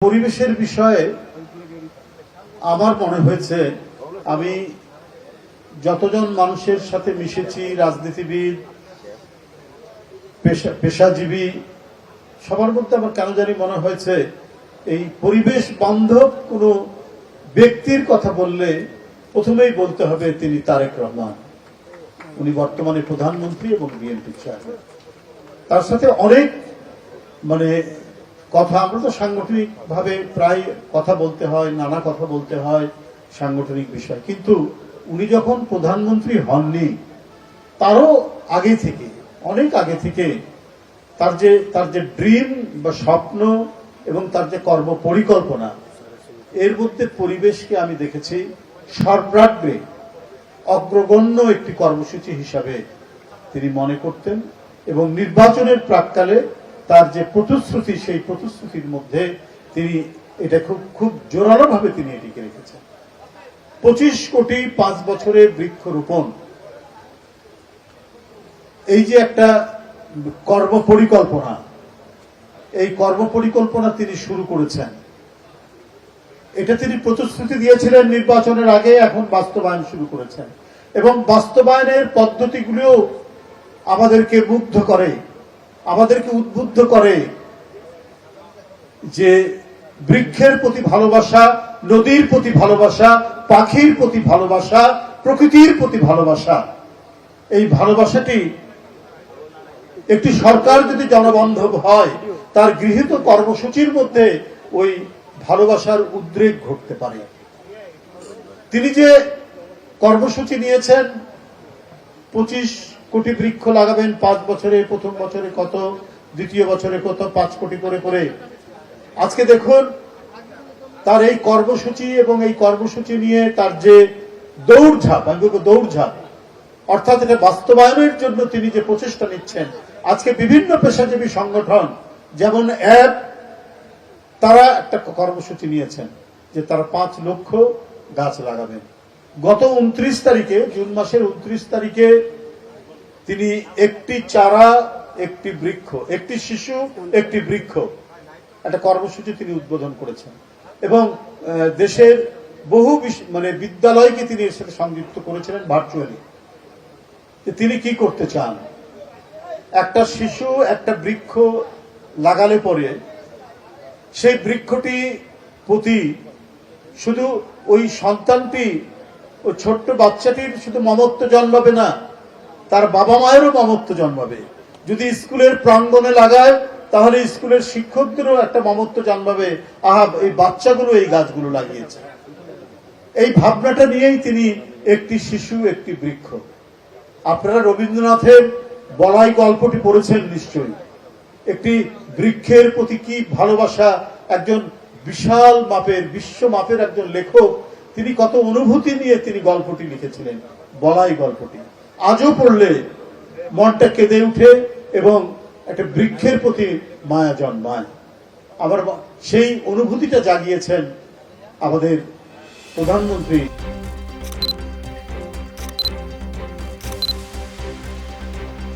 পরিবেশের বিষয়ে আমার মনে হয়েছে আমি যতজন মানুষের সাথে মিশেছি, রাজনীতিবিদ, পেশাজীবী, সবার মধ্যে আমার কেন জানি মনে হয়েছে এই পরিবেশ বান্ধব কোনো ব্যক্তির কথা বললে প্রথমেই বলতে হবে তিনি তারেক রহমান। উনি বর্তমানে প্রধানমন্ত্রী এবং বিএনপি চেয়ারম্যান। তার সাথে অনেক কথা, আমরা তো সাংগঠনিক ভাবে প্রায় কথা বলতে হয়, নানা কথা বলতে হয় সাংগঠনিক বিষয়, কিন্তু উনি যখন প্রধানমন্ত্রী হননি তারও আগে থেকে, অনেক আগে থেকে তার যে ড্রিম বা স্বপ্ন এবং তার যে কর্ম পরিকল্পনা, এর মধ্যে পরিবেশকে আমি দেখেছি সর্বাগ্রে অগ্রগণ্য একটি কর্মসূচি হিসাবে তিনি মনে করতেন এবং নির্বাচনের প্রাক্কালে তার যে প্রতিশ্রুতি, সেই প্রতিশ্রুতির মধ্যে তিনি এটা খুব জোরালো ভাবে তিনি এটিকে রেখেছেন। 25 কোটি 5 বছরে বৃক্ষরোপণ, এই যে একটা কর্মপরিকল্পনা, এই কর্মপরিকল্পনা তিনি শুরু করেছেন। এটা তিনি প্রতিশ্রুতি দিয়েছিলেন নির্বাচনের আগে, এখন বাস্তবায়ন শুরু করেছেন এবং বাস্তবায়নের পদ্ধতিগুলো আমাদেরকে মুগ্ধ করে, আমাদেরকে উদ্বুদ্ধ করে যে বৃক্ষের প্রতি ভালোবাসা, নদীর প্রতি ভালোবাসা, পাখির প্রতি ভালোবাসা, প্রকৃতির প্রতি ভালোবাসা, এই ভালোবাসাটি একটি সরকার যদি জনবান্ধব হয় তার গৃহীত কর্মসূচির মধ্যে ওই ভালোবাসার উদ্রেক ঘটতে পারে। তিনি যে কর্মসূচি নিয়েছেন 25 কোটি বৃক্ষ লাগাবেন 5 বছরে, প্রথম বছরে কত, দ্বিতীয় বছরে কত, 5 কোটি করে করে, আজকে দেখুন তার এই কর্মসূচি এবং এই কর্মসূচি নিয়ে তার যে দৌড়ঝাঁপ, আমি বলবো দৌড়ঝাঁপ, অর্থাৎ এটা বাস্তবায়নের জন্য তিনি যে প্রচেষ্টা নিচ্ছেন। আজকে বিভিন্ন পেশাজীবী সংগঠন যেমন অ্যাপ, তারা একটা কর্মসূচি নিয়েছেন যে তারা 5 লক্ষ গাছ লাগাবেন। গত 29 তারিখে, জুন মাসের 29 তারিখে তিনি একটি চারা, একটি বৃক্ষ, একটি শিশু, একটি বৃক্ষ, একটা কর্মসূচি তিনি উদ্বোধন করেছেন এবং দেশের বহু বিদ্যালয়কে তিনি এর সাথে সংযুক্ত করেছিলেন ভার্চুয়ালি। তিনি কি করতে চান? একটা শিশু একটা বৃক্ষ লাগালে পরে সেই বৃক্ষটি প্রতি শুধু ওই সন্তানটি, ওই ছোট্ট বাচ্চাটির শুধু মমত্ব জন্মাবে না, তার বাবা মায়েরও মমত্ব জন্মাবে। যদি স্কুলের প্রাঙ্গণে লাগায় তাহলে স্কুলের শিক্ষকদেরও একটা মমত্ব জন্মাবে, আহা এই বাচ্চাগুলো এই গাছগুলো লাগিয়েছে। এই ভাবনাটা নিয়েই তিনি একটি শিশু একটি বৃক্ষ। আপনারা রবীন্দ্রনাথের বলাই গল্পটি পড়েছেন নিশ্চয়ই। একটি বৃক্ষের প্রতি কি ভালোবাসা, একজন বিশাল মাপের, বিশ্ব মাপের একজন লেখক, তিনি কত অনুভূতি নিয়ে তিনি গল্পটি লিখেছিলেন, বলাই গল্পটি। আজও পড়লে মনটা কেঁদে উঠে এবং একটা বৃক্ষের প্রতি মায়া জন্মায়। আবার সেই অনুভূতিটা জাগিয়েছেন আমাদের প্রধানমন্ত্রী।